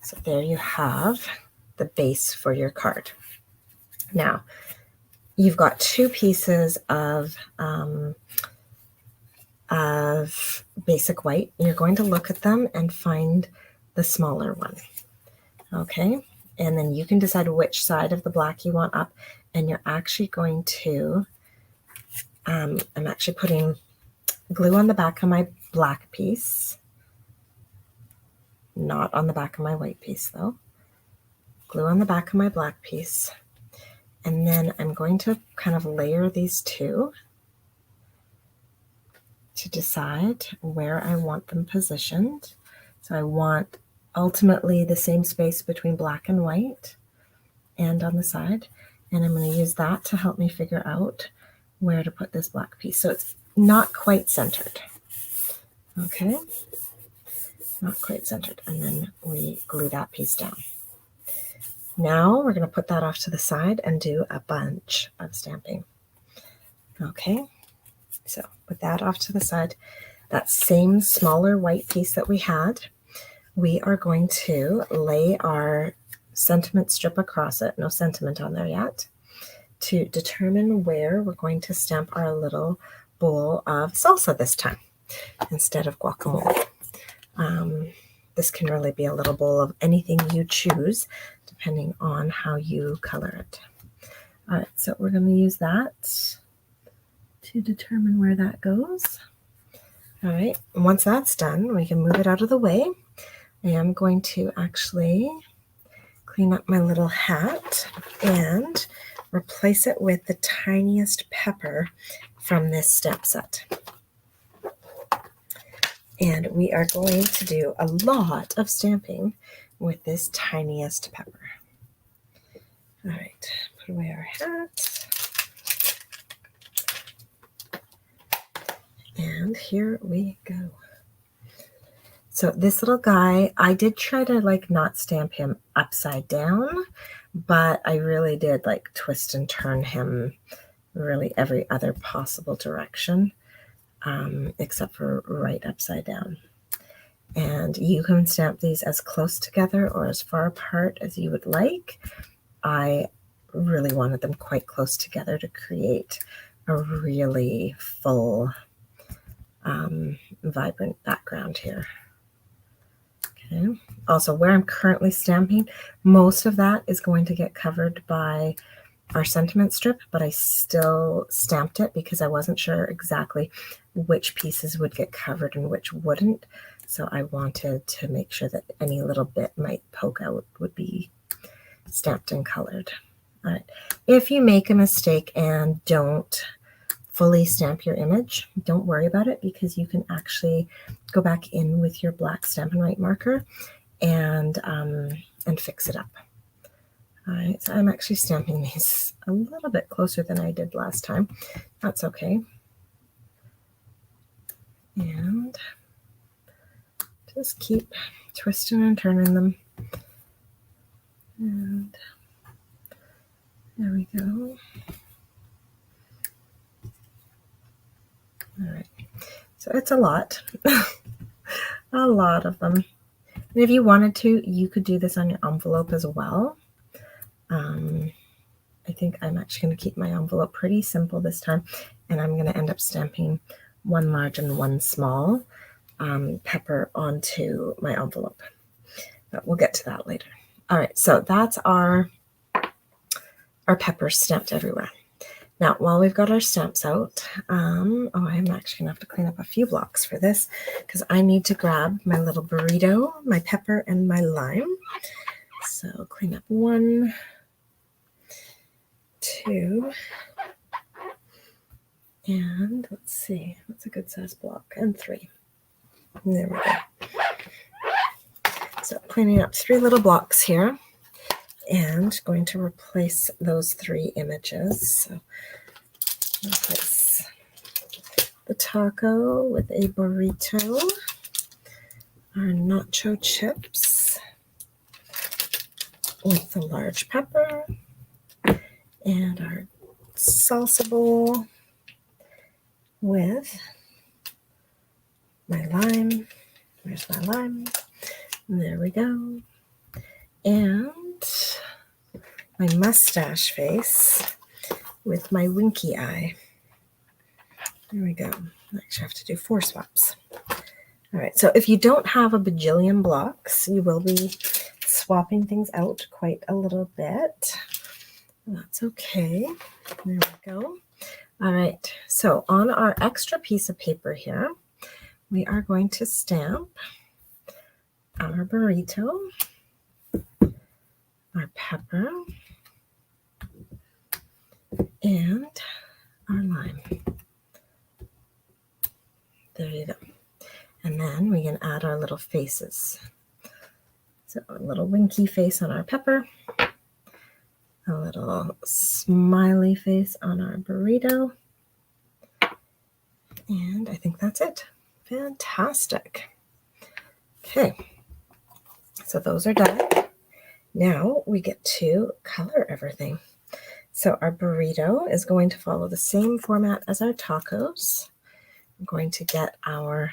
So there you have the base for your card. Now, you've got two pieces of basic white. You're going to look at them and find the smaller one. Okay, and then you can decide which side of the black you want up, and you're actually going to, I'm actually putting glue on the back of my black piece, not on the back of my white piece though. Glue on the back of my black piece, and then I'm going to kind of layer these two to decide where I want them positioned. So I want ultimately the same space between black and white and on the side. And I'm going to use that to help me figure out where to put this black piece. So it's not quite centered. Okay, not quite centered. And then we glue that piece down. Now we're going to put that off to the side and do a bunch of stamping. Okay, so with that off to the side, that same smaller white piece that we had, we are going to lay our sentiment strip across it, no sentiment on there yet, to determine where we're going to stamp our little bowl of salsa this time instead of guacamole. This can really be a little bowl of anything you choose, depending on how you color it. All right, so we're going to use that to determine where that goes. All right, and once that's done, we can move it out of the way. I am going to actually clean up my little hat and replace it with the tiniest pepper from this stamp set. And we are going to do a lot of stamping with this tiniest pepper. All right, put away our hat. And here we go. So this little guy, I did try to like not stamp him upside down, but I really did like twist and turn him really every other possible direction, except for right upside down. And you can stamp these as close together or as far apart as you would like. I really wanted them quite close together to create a really full, vibrant background here. Okay. Also, where I'm currently stamping, most of that is going to get covered by our sentiment strip, but I still stamped it because I wasn't sure exactly which pieces would get covered and which wouldn't. So I wanted to make sure that any little bit might poke out would be stamped and colored. All right. If you make a mistake and don't fully stamp your image, don't worry about it, because you can actually go back in with your black Stampin' Write marker and fix it up. All right, so I'm actually stamping these a little bit closer than I did last time. That's okay. And just keep twisting and turning them. And there we go. All right, so it's a lot, a lot of them. And if you wanted to, you could do this on your envelope as well. I think I'm actually going to keep my envelope pretty simple this time, and I'm going to end up stamping one large and one small pepper onto my envelope. But we'll get to that later. All right, so that's our peppers stamped everywhere. Now, while we've got our stamps out, I'm actually gonna have to clean up a few blocks for this, because I need to grab my little burrito, my pepper, and my lime. So clean up 1, 2, and let's see, what's a good size block? And 3. And there we go. So cleaning up 3 little blocks here, and going to replace those 3 images. So replace the taco with a burrito, our nacho chips with the large pepper, and our salsa bowl with my lime. Where's my lime? And there we go. And my mustache face with my winky eye. There we go. I actually have to do 4 swaps. All right, so if you don't have a bajillion blocks, you will be swapping things out quite a little bit. That's okay. There we go. All right, so on our extra piece of paper here, we are going to stamp our burrito, our pepper, and our lime. There you go. And then we can add our little faces. So a little winky face on our pepper, a little smiley face on our burrito, and I think that's it. Fantastic. Okay, so those are done. Now we get to color everything. So our burrito is going to follow the same format as our tacos. I'm going to get our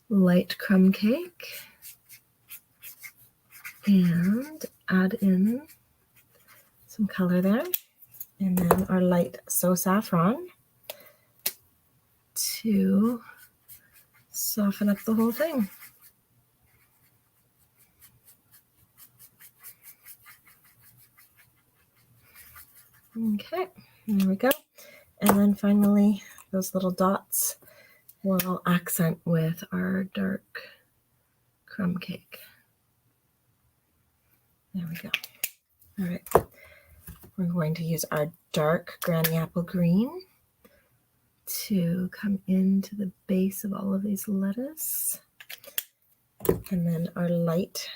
light crumb cake and add in some color there, and then our light so saffron to soften up the whole thing. Okay, there we go. And then finally, those little dots will accent with our dark crumb cake. There we go. All right, we're going to use our dark Granny Apple Green to come into the base of all of these lettuce, and then our light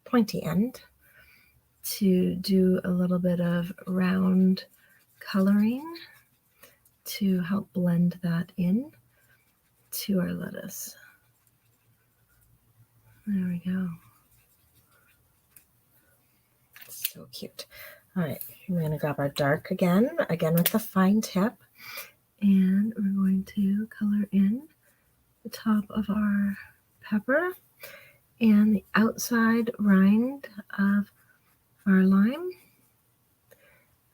pointy end to do a little bit of round coloring to help blend that in. to our lettuce. There we go. So cute. All right, we're going to grab our dark again with the fine tip, and we're going to color in the top of our pepper and the outside rind of our lime,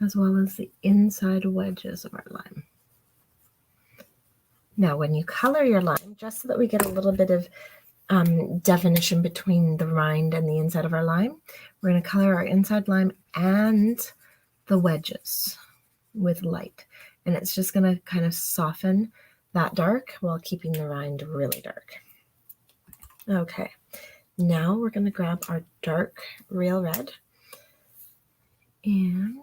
as well as the inside wedges of our lime. Now, when you color your lime, just so that we get a little bit of definition between the rind and the inside of our lime, we're going to color our inside lime and the wedges with light. And it's just going to kind of soften that dark while keeping the rind really dark. Okay, now we're going to grab our dark real red and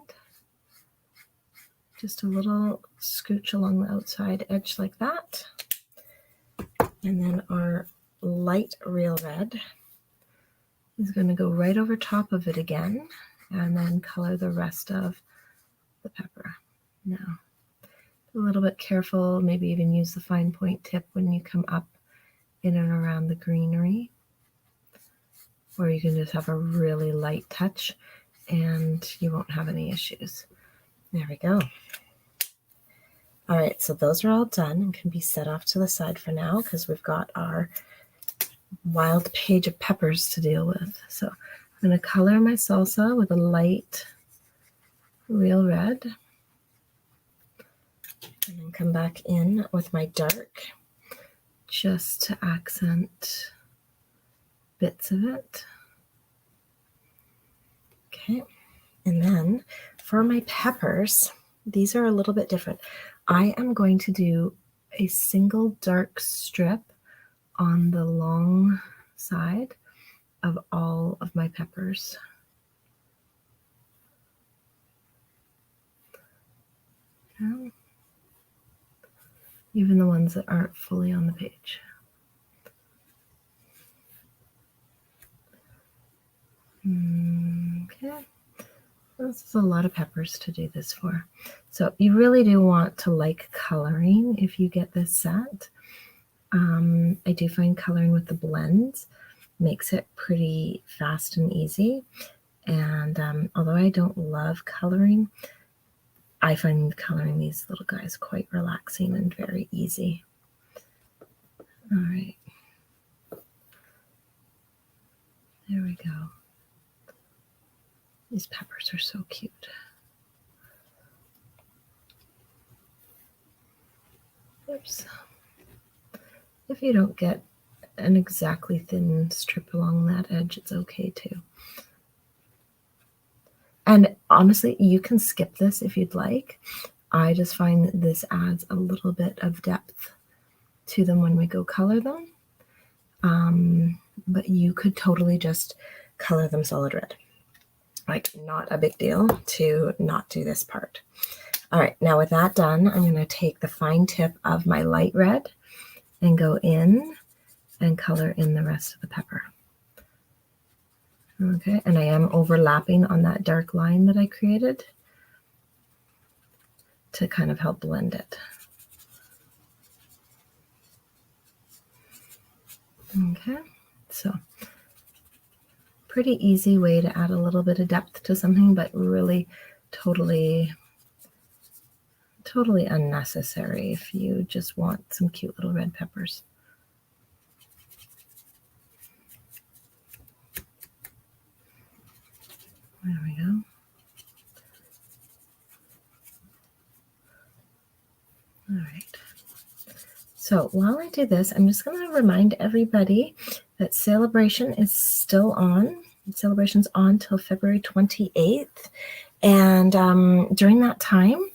just a little scooch along the outside edge like that. And then our light real red is going to go right over top of it again and then color the rest of the pepper. Now, a little bit careful, maybe even use the fine point tip when you come up in and around the greenery, or you can just have a really light touch and you won't have any issues. There we go. All right, so those are all done and can be set off to the side for now because we've got our wild page of peppers to deal with. So I'm going to color my salsa with a light real red and then come back in with my dark just to accent bits of it. Okay, and then for my peppers, these are a little bit different. I am going to do a single dark strip on the long side of all of my peppers. Okay. Even the ones that aren't fully on the page. Okay. This is a lot of peppers to do this for. So you really do want to like coloring if you get this set. I do find coloring with the blends makes it pretty fast and easy. And although I don't love coloring, I find coloring these little guys quite relaxing and very easy. All right. There we go. These peppers are so cute. Oops. If you don't get an exactly thin strip along that edge, it's okay too. And honestly, you can skip this if you'd like. I just find that this adds a little bit of depth to them when we go color them. But you could totally just color them solid red. Like, not a big deal to not do this part. All right, now with that done, I'm going to take the fine tip of my light red and go in and color in the rest of the pepper. Okay, and I am overlapping on that dark line that I created to kind of help blend it. Okay, so pretty easy way to add a little bit of depth to something, but really totally unnecessary if you just want some cute little red peppers. There we go. All right. So while I do this, I'm just going to remind everybody that celebration is still on. Celebration's on till February 28th. And during that time,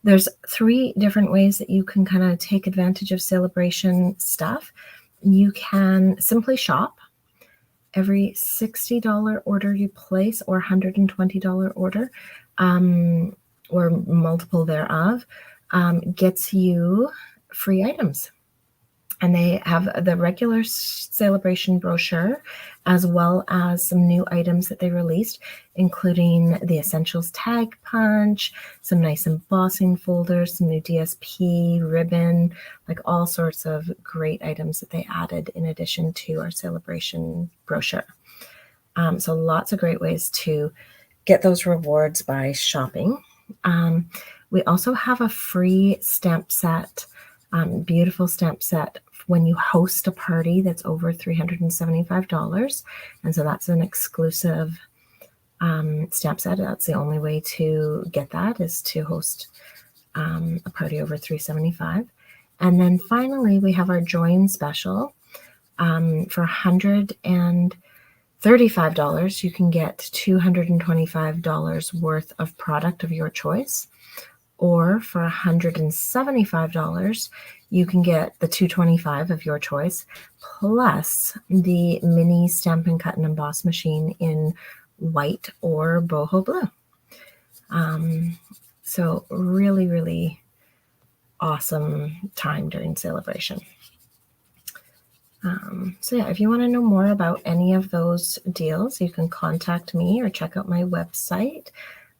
there's 3 different ways that you can kind of take advantage of celebration stuff. You can simply shop. Every $60 order you place or $120 order or multiple thereof gets you free items. And they have the regular celebration brochure, as well as some new items that they released, including the Essentials Tag Punch, some nice embossing folders, some new DSP ribbon, like all sorts of great items that they added in addition to our celebration brochure. So lots of great ways to get those rewards by shopping. We also have a free stamp set, beautiful stamp set when you host a party that's over $375. And so that's an exclusive stamp set. That's the only way to get that, is to host a party over $375. And then finally, we have our join special. For $135, you can get $225 worth of product of your choice. Or for $175, you can get the $225 of your choice, plus the mini Stampin' Cut and Emboss machine in white or boho blue. So really, really awesome time during celebration. So yeah, if you want to know more about any of those deals, you can contact me or check out my website,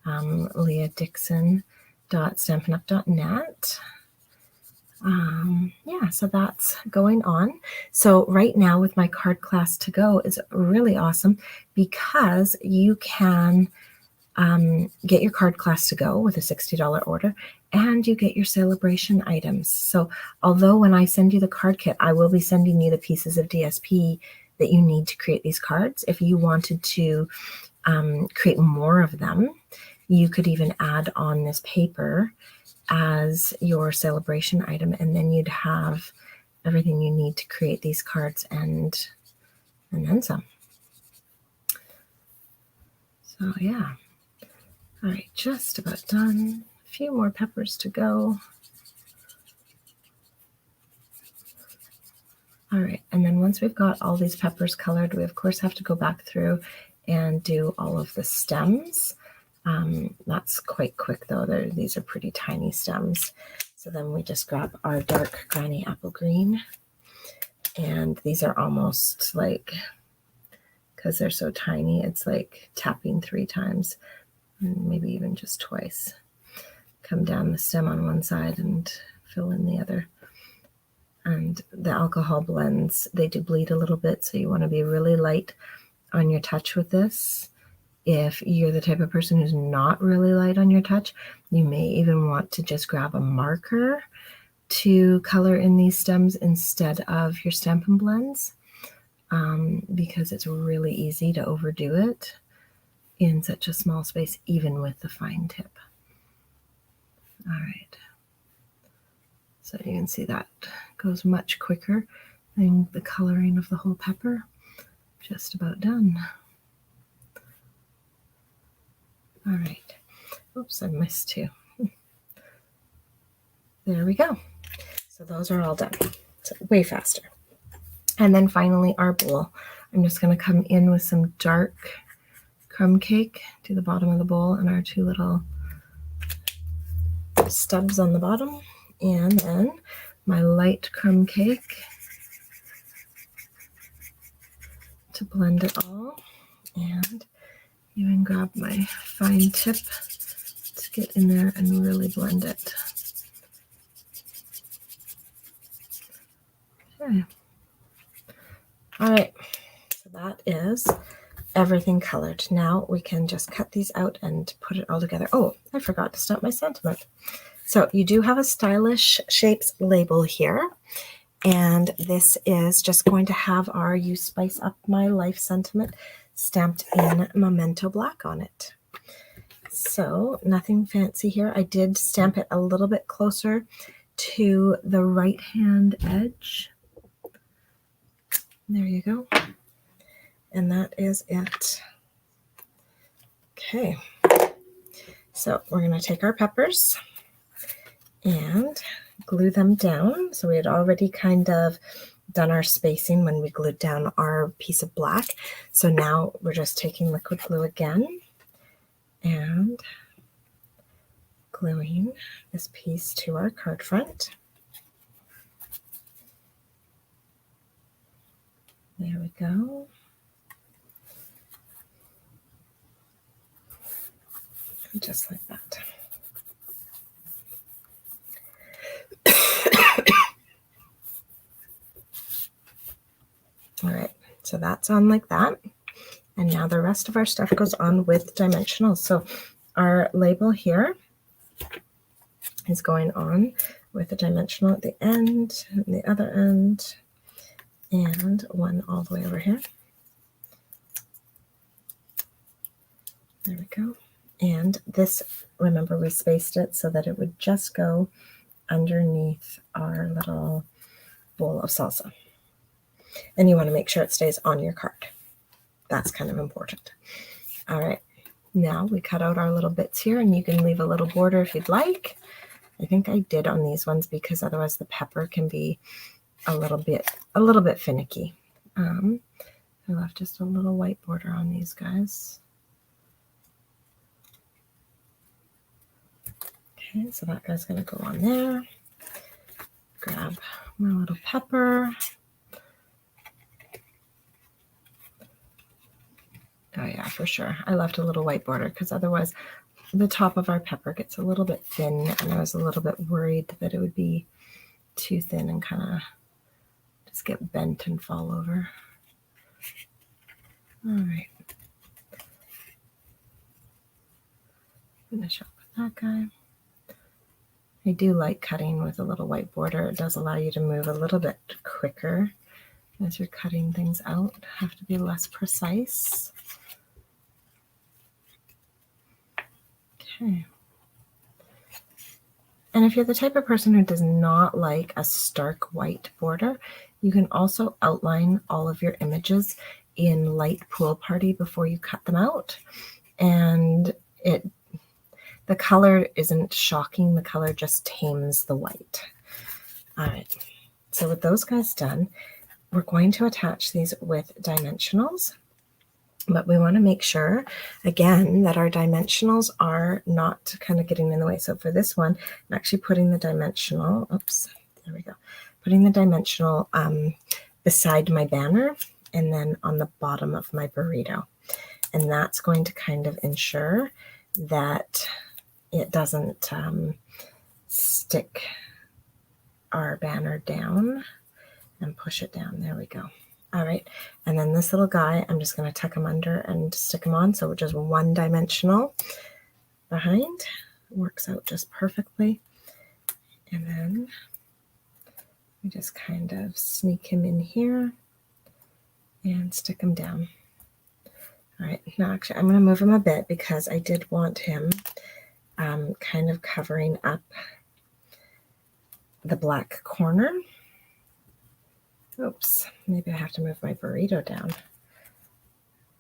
leahdixon.stampinup.net. Yeah, so that's going on. So right now with my card class to go is really awesome because you can get your card class to go with a $60 order, and you get your celebration items. So although when I send you the card kit, I will be sending you the pieces of DSP that you need to create these cards. If you wanted to create more of them, you could even add on this paper as your celebration item, and then you'd have everything you need to create these cards and then some. So yeah. All right, just about done. A few more peppers to go. All right, and then once we've got all these peppers colored, we of course have to go back through and do all of the stems. That's quite quick though. These are pretty tiny stems. So then we just grab our dark granny apple green, and these are almost like, because they're so tiny, it's like tapping 3 times. Maybe even just twice. Come down the stem on one side and fill in the other. And the alcohol blends, they do bleed a little bit, so you want to be really light on your touch with this. If you're the type of person who's not really light on your touch, you may even want to just grab a marker to color in these stems instead of your Stampin' blends, because it's really easy to overdo it in such a small space, even with the fine tip. All right. So you can see that goes much quicker than the coloring of the whole pepper. Just about done. All right. Oops, I missed 2. There we go. So those are all done. So way faster. And then finally our bowl. I'm just going to come in with some dark crumb cake to the bottom of the bowl and our 2 little stubs on the bottom, and then my light crumb cake to blend it all, and even grab my fine tip to get in there and really blend it. Okay. All right, so that is everything colored. Now we can just cut these out and put it all together. Oh, I forgot to stamp my sentiment. So you do have a Stylish Shapes label here, and this is just going to have our You Spice Up My Life sentiment stamped in Memento Black on it. So nothing fancy here. I did stamp it a little bit closer to the right hand edge. There you go. And that is it. Okay, so we're going to take our peppers and glue them down. So we had already kind of done our spacing when we glued down our piece of black. So now we're just taking liquid glue again and gluing this piece to our card front. There we go. Just like that. All right, so that's on like that. And now the rest of our stuff goes on with dimensionals. So our label here is going on with a dimensional at the end, and the other end, and one all the way over here. There we go. And this, remember, we spaced it so that it would just go underneath our little bowl of salsa. And you want to make sure it stays on your card. That's kind of important. All right, now we cut out our little bits here, and you can leave a little border if you'd like. I think I did on these ones because otherwise the pepper can be a little bit finicky. I left just a little white border on these guys. Okay, so that guy's going to go on there. Grab my little pepper. Oh yeah, for sure. I left a little white border because otherwise the top of our pepper gets a little bit thin, and I was a little bit worried that it would be too thin and kind of just get bent and fall over. All right. Finish up with that guy. I do like cutting with a little white border. It does allow you to move a little bit quicker as you're cutting things out. Have to be less precise. Okay. And if you're the type of person who does not like a stark white border, you can also outline all of your images in light Pool Party before you cut them out. And the color isn't shocking. The color just tames the white. All right. So with those guys done, we're going to attach these with dimensionals. But we want to make sure, again, that our dimensionals are not kind of getting in the way. So for this one, I'm actually putting the dimensional, there we go, putting the dimensional beside my banner and then on the bottom of my burrito. And that's going to kind of ensure that it doesn't stick our banner down and push it down. There we go. All right, and then this little guy, I'm just going to tuck him under and stick him on. So we're just one dimensional behind. Works out just perfectly. And then we just kind of sneak him in here and stick him down. All right, now actually I'm going to move him a bit because I did want him kind of covering up the black corner. Oops, maybe I have to move my burrito down.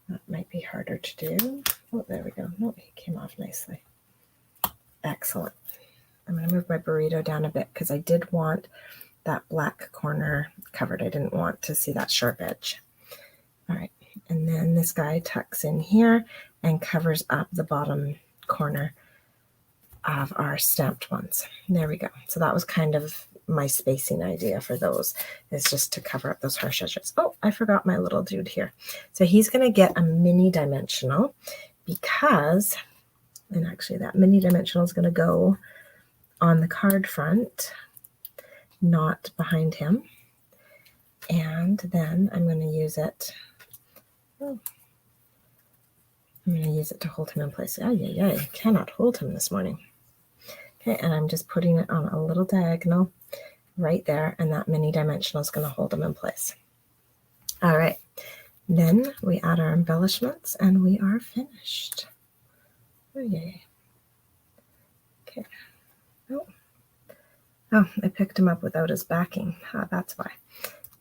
That might be harder to do. Oh, there we go. No, he came off nicely. Excellent. I'm going to move my burrito down a bit because I did want that black corner covered. I didn't want to see that sharp edge. All right, and then this guy tucks in here and covers up the bottom corner of our stamped ones. There we go. So that was kind of my spacing idea for those, is just to cover up those harsh edges. Oh, I forgot my little dude here. So he's going to get a mini dimensional because, and actually that mini dimensional is going to go on the card front, not behind him. And then I'm going to use it. I'm going to use it to hold him in place. I cannot hold him this morning. Okay, and I'm just putting it on a little diagonal right there, and that mini dimensional is going to hold them in place. All right, then we add our embellishments, and we are finished. Oh, yay. Okay. Oh, I picked him up without his backing. That's why.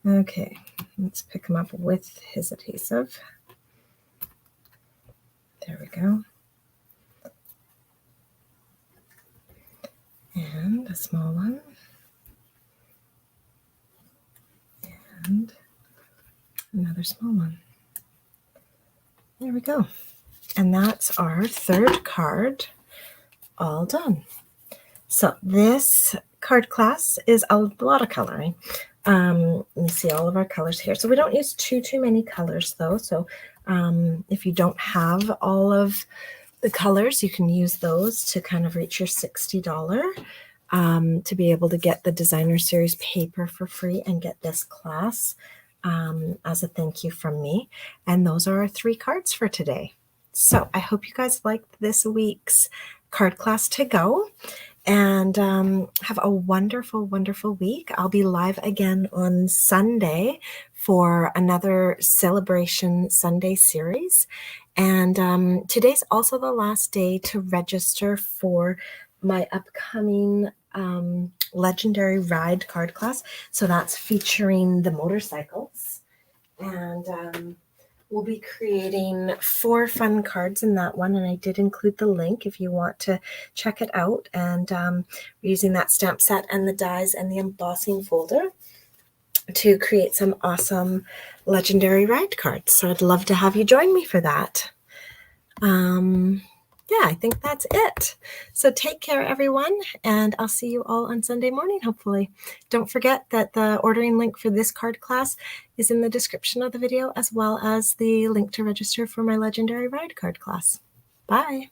Okay, let's pick him up with his adhesive. There we go. And a small one. And another small one. There we go. And that's our third card all done. So this card class is a lot of coloring. Let me see all of our colors here. So we don't use too many colors though. So if you don't have all of the colors, you can use those to kind of reach your $60 to be able to get the designer series paper for free and get this class as a thank you from me. And those are our 3 cards for today. So I hope you guys liked this week's card class to go, and have a wonderful, wonderful week. I'll be live again on Sunday for another Celebration Sunday series. And today's also the last day to register for my upcoming Legendary Ride card class. So that's featuring the motorcycles. And we'll be creating 4 fun cards in that one, and I did include the link if you want to check it out. And we're using that stamp set and the dies and the embossing folder to create some awesome Legendary Ride cards. So I'd love to have you join me for that. Yeah, I think that's it. So take care, everyone, and I'll see you all on Sunday morning, hopefully. Don't forget that the ordering link for this card class is in the description of the video, as well as the link to register for my Legendary Ride card class. Bye.